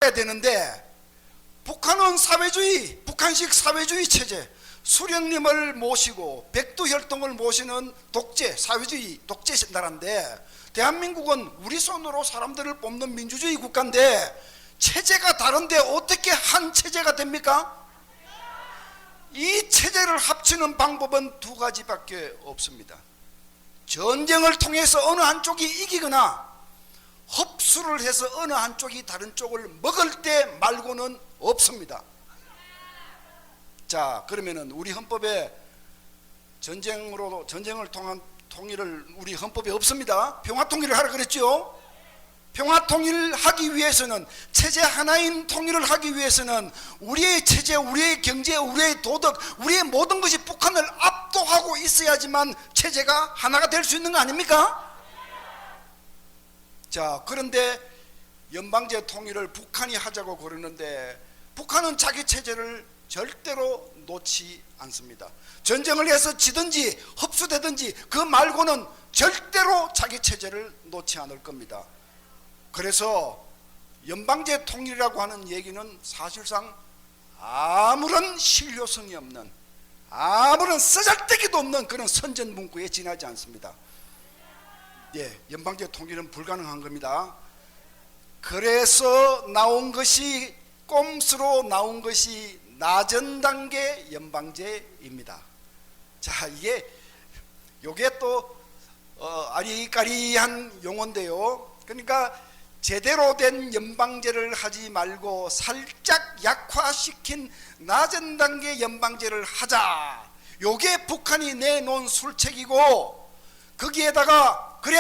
해야 되는데 북한은 사회주의, 북한식 사회주의 체제, 수령님을 모시고 백두혈통을 모시는 독재, 사회주의 독재 나라인데 대한민국은 우리 손으로 사람들을 뽑는 민주주의 국가인데 체제가 다른데 어떻게 한 체제가 됩니까? 이 체제를 합치는 방법은 두 가지밖에 없습니다. 전쟁을 통해서 어느 한쪽이 이기거나 흡수를 해서 어느 한쪽이 다른 쪽을 먹을 때 말고는 없습니다. 자, 그러면은 우리 헌법에 전쟁을 통한 통일을 우리 헌법에 없습니다. 평화 통일을 하라 그랬죠. 평화 통일을 하기 위해서는, 체제 하나인 통일을 하기 위해서는 우리의 체제, 우리의 경제, 우리의 도덕, 우리의 모든 것이 북한을 압도하고 있어야지만 체제가 하나가 될 수 있는 거 아닙니까? 자, 그런데 연방제 통일을 북한이 하자고 그러는데 북한은 자기 체제를 절대로 놓지 않습니다. 전쟁을 해서 지든지 흡수되든지 그 말고는 절대로 자기 체제를 놓지 않을 겁니다. 그래서 연방제 통일이라고 하는 얘기는 사실상 아무런 실효성이 없는, 아무런 쓰잘데기도 없는 그런 선전 문구에 지나지 않습니다. 예, 연방제 통일은 불가능한 겁니다. 그래서 나온 것이, 꼼수로 나온 것이 낮은 단계 연방제입니다. 자, 요게 또 아리까리한 용어인데요. 그러니까 제대로 된 연방제를 하지 말고 살짝 약화시킨 낮은 단계 연방제를 하자. 요게 북한이 내놓은 술책이고, 거기에다가 그래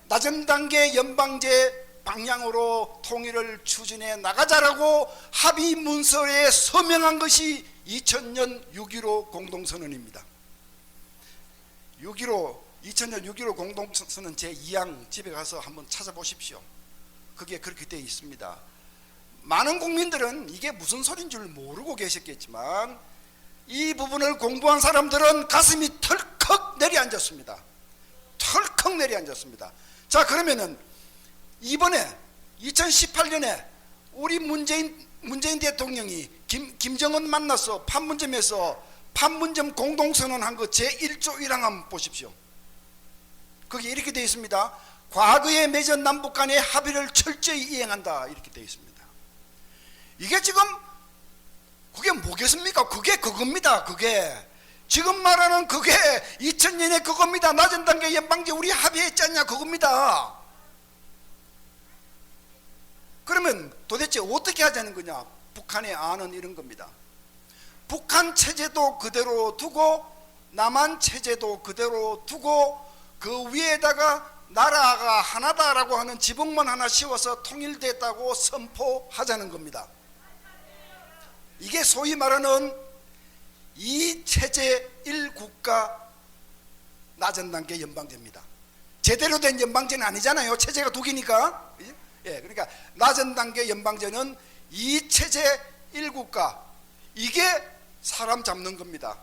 낮은 단계 연방제 방향으로 통일을 추진해 나가자라고 합의 문서에 서명한 것이 2000년 6.15 공동선언입니다. 2000년 6.15 공동선언 제2항 집에 가서 한번 찾아보십시오. 그게 그렇게 되어 있습니다. 많은 국민들은 이게 무슨 소리인 줄 모르고 계셨겠지만 이 부분을 공부한 사람들은 가슴이 털컥 내려앉았습니다. 털컥 내려앉았습니다. 자, 그러면은 이번에 2018년에 우리 문재인 대통령이 김정은 만나서 판문점에서 판문점 공동선언한 거 제1조 1항 한번 보십시오. 거기 이렇게 되어 있습니다. 과거에 맺은 남북 간의 합의를 철저히 이행한다, 이렇게 되어 있습니다. 이게 지금 그게 뭐겠습니까? 그게 그겁니다. 그게 지금 말하는 그게 2000년에 그겁니다. 낮은 단계 연방제 우리 합의했지 않냐, 그겁니다. 그러면 도대체 어떻게 하자는 거냐? 북한의 안은 이런 겁니다. 북한 체제도 그대로 두고 남한 체제도 그대로 두고 그 위에다가 나라가 하나다라고 하는 지붕만 하나 씌워서 통일됐다고 선포하자는 겁니다. 이게 소위 말하는 이 체제 1국가 낮은 단계 연방제입니다. 제대로 된 연방제는 아니잖아요. 체제가 두 개니까. 예, 그러니까 낮은 단계 연방제는 이 체제 1국가, 이게 사람 잡는 겁니다.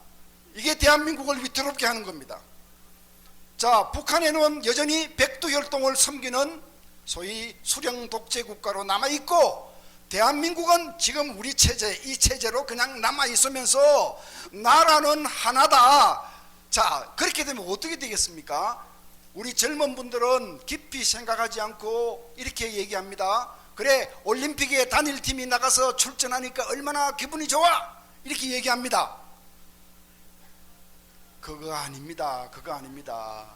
이게 대한민국을 위태롭게 하는 겁니다. 자, 북한에는 여전히 백두혈통을 섬기는 소위 수령 독재 국가로 남아있고, 대한민국은 지금 우리 체제, 이 체제로 그냥 남아있으면서 나라는 하나다. 자, 그렇게 되면 어떻게 되겠습니까? 우리 젊은 분들은 깊이 생각하지 않고 이렇게 얘기합니다. 그래, 올림픽에 단일팀이 나가서 출전하니까 얼마나 기분이 좋아, 이렇게 얘기합니다. 그거 아닙니다. 그거 아닙니다.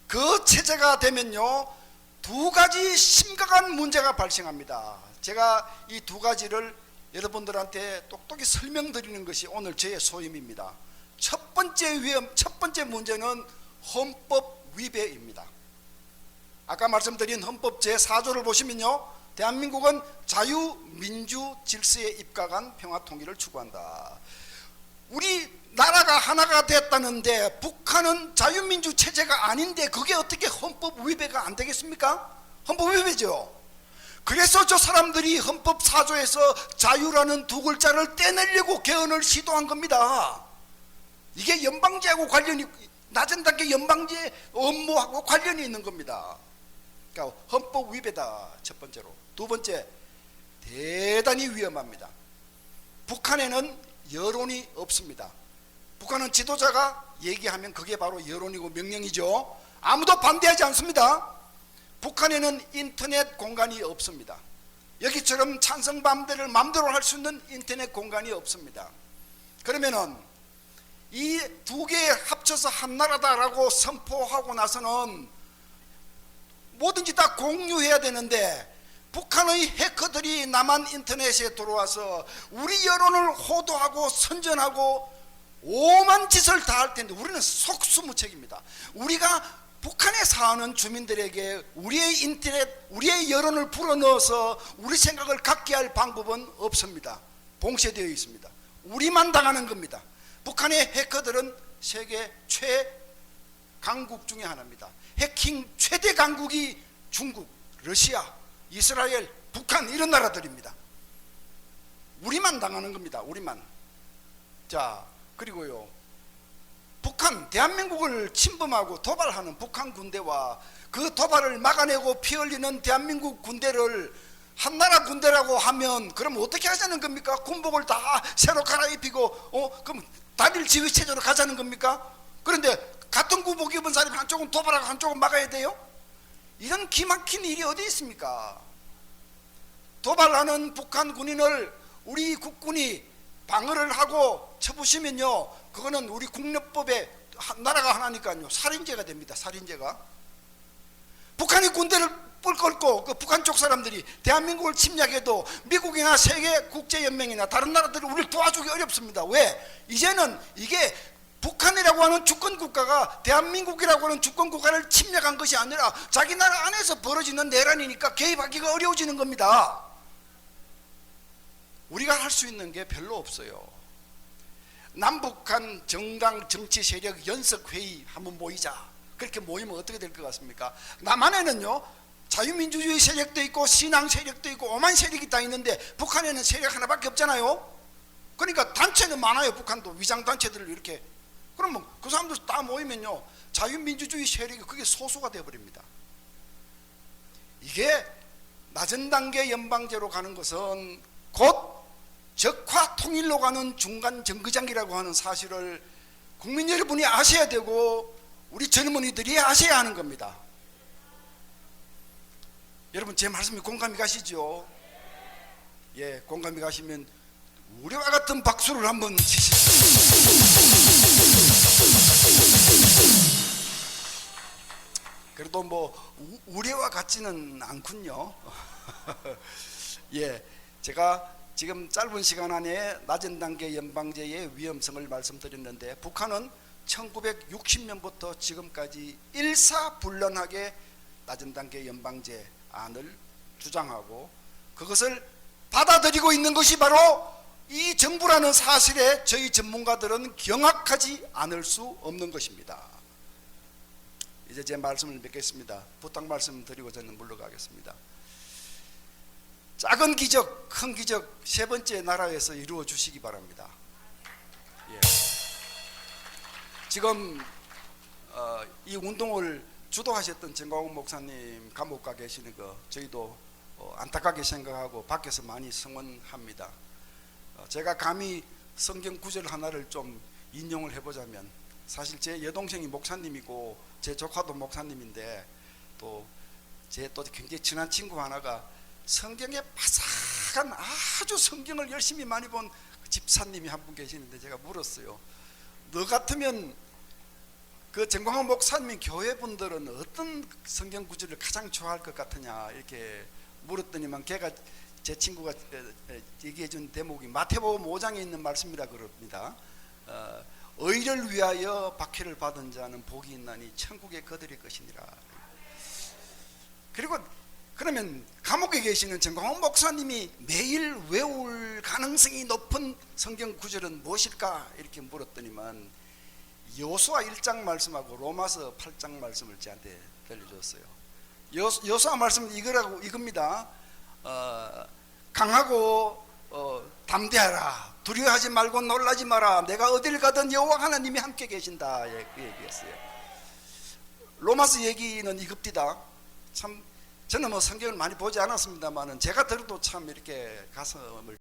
그 체제가 되면요, 두 가지 심각한 문제가 발생합니다. 제가 이 두 가지를 여러분들한테 똑똑히 설명드리는 것이 오늘 저의 소임입니다. 첫 번째 문제는 헌법 위배입니다. 아까 말씀드린 헌법 제4조를 보시면요, 대한민국은 자유민주 질서에 입각한 평화통일을 추구한다. 우리 나라가 하나가 됐다는데 북한은 자유민주 체제가 아닌데 그게 어떻게 헌법 위배가 안 되겠습니까? 헌법 위배죠. 그래서 저 사람들이 헌법 4조에서 자유라는 두 글자를 떼내려고 개헌을 시도한 겁니다. 이게 연방제하고 관련이, 낮은 단계 연방제 업무하고 관련이 있는 겁니다. 그러니까 헌법 위배다, 첫 번째로. 두 번째, 대단히 위험합니다. 북한에는 여론이 없습니다. 북한은 지도자가 얘기하면 그게 바로 여론이고 명령이죠. 아무도 반대하지 않습니다. 북한에는 인터넷 공간이 없습니다. 여기처럼 찬성 반대를 마음대로 할 수 있는 인터넷 공간이 없습니다. 그러면은 이 두 개 합쳐서 한 나라다라고 선포하고 나서는 뭐든지 다 공유해야 되는데, 북한의 해커들이 남한 인터넷에 들어와서 우리 여론을 호도하고 선전하고 오만 짓을 다 할 텐데 우리는 속수무책입니다. 우리가 북한에 사는 주민들에게 우리의 인터넷, 우리의 여론을 불어넣어서 우리 생각을 갖게 할 방법은 없습니다. 봉쇄되어 있습니다. 우리만 당하는 겁니다. 북한의 해커들은 세계 최강국 중에 하나입니다. 해킹 최대 강국이 중국, 러시아, 이스라엘, 북한 이런 나라들입니다. 우리만 당하는 겁니다. 우리만. 자, 그리고요, 북한, 대한민국을 침범하고 도발하는 북한 군대와 그 도발을 막아내고 피 흘리는 대한민국 군대를 한나라 군대라고 하면 그럼 어떻게 하자는 겁니까? 군복을 다 새로 갈아입히고 그럼 단일 지휘 체제로 가자는 겁니까? 그런데 같은 군복 입은 사람이 한쪽은 도발하고 한쪽은 막아야 돼요? 이런 기막힌 일이 어디 있습니까? 도발하는 북한 군인을 우리 국군이 방어를 하고 쳐부시면요, 그거는 우리 국내법에 나라가 하나니까요 살인죄가 됩니다. 살인죄가. 북한이 군대를 뿔 그 북한 쪽 사람들이 대한민국을 침략해도 미국이나 세계 국제연맹이나 다른 나라들이 우리를 도와주기 어렵습니다. 왜? 이제는 이게 북한이라고 하는 주권국가가 대한민국이라고 하는 주권국가를 침략한 것이 아니라 자기 나라 안에서 벌어지는 내란이니까 개입하기가 어려워지는 겁니다. 우리가 할 수 있는 게 별로 없어요. 남북한 정당 정치 세력 연석회의 한번 모이자. 그렇게 모이면 어떻게 될 것 같습니까? 남한에는요 자유민주주의 세력도 있고 신앙 세력도 있고 오만 세력이 다 있는데 북한에는 세력 하나밖에 없잖아요. 그러니까 단체는 많아요. 북한도 위장단체들을 이렇게. 그러면 그 사람들 다 모이면요 자유민주주의 세력이 그게 소수가 되어버립니다. 이게 낮은 단계 연방제로 가는 것은 곧 적화 통일로 가는 중간 정거장이라고 하는 사실을 국민 여러분이 아셔야 되고 우리 젊은이들이 아셔야 하는 겁니다. 여러분 제 말씀이 공감이 가시죠? 예, 공감이 가시면 우리와 같은 박수를 한번 치십시오. 그래도 뭐 우리와 같지는 않군요. 예, 제가 지금 짧은 시간 안에 낮은 단계 연방제의 위험성을 말씀드렸는데, 북한은 1960년부터 지금까지 일사불란하게 낮은 단계 연방제 안을 주장하고 그것을 받아들이고 있는 것이 바로 이 정부라는 사실에 저희 전문가들은 경악하지 않을 수 없는 것입니다. 이제 제 말씀을 맺겠습니다. 부탁 말씀 드리고 저는 물러가겠습니다. 작은 기적, 큰 기적 세 번째 나라에서 이루어 주시기 바랍니다. 예. 지금 이 운동을 주도하셨던 정광훈 목사님 감옥 가 계시는 거 저희도 안타깝게 생각하고 밖에서 많이 성원합니다. 제가 감히 성경 구절 하나를 좀 인용을 해보자면, 사실 제 여동생이 목사님이고 제 조카도 목사님인데 또 제 또 굉장히 친한 친구 하나가 성경에 바삭한 아주 성경을 열심히 많이 본 집사님이 한 분 계시는데 제가 물었어요. 너 같으면 그 정광훈 목사님 교회 분들은 어떤 성경 구절을 가장 좋아할 것 같으냐 이렇게 물었더니만 걔가 제 친구가 얘기해 준 대목이 마태복음 5장에 있는 말씀이라 그럽니다. 의를 위하여 박해를 받은 자는 복이 있나니 천국에 거들일 것이니라. 그리고 그러면 감옥에 계시는 정광훈 목사님이 매일 외울 가능성이 높은 성경 구절은 무엇일까 이렇게 물었더니만 여호수아 1장 말씀하고 로마서 8장 말씀을 저한테 들려줬어요. 여호수아 말씀은 이겁니다. 강하고 담대하라, 두려워하지 말고 놀라지 마라, 내가 어딜 가든 여호와 하나님이 함께 계신다, 그 얘기였어요. 로마서 얘기는 이겁니다. 참 저는 뭐 성경을 많이 보지 않았습니다만은 제가 들어도 참 이렇게 가슴을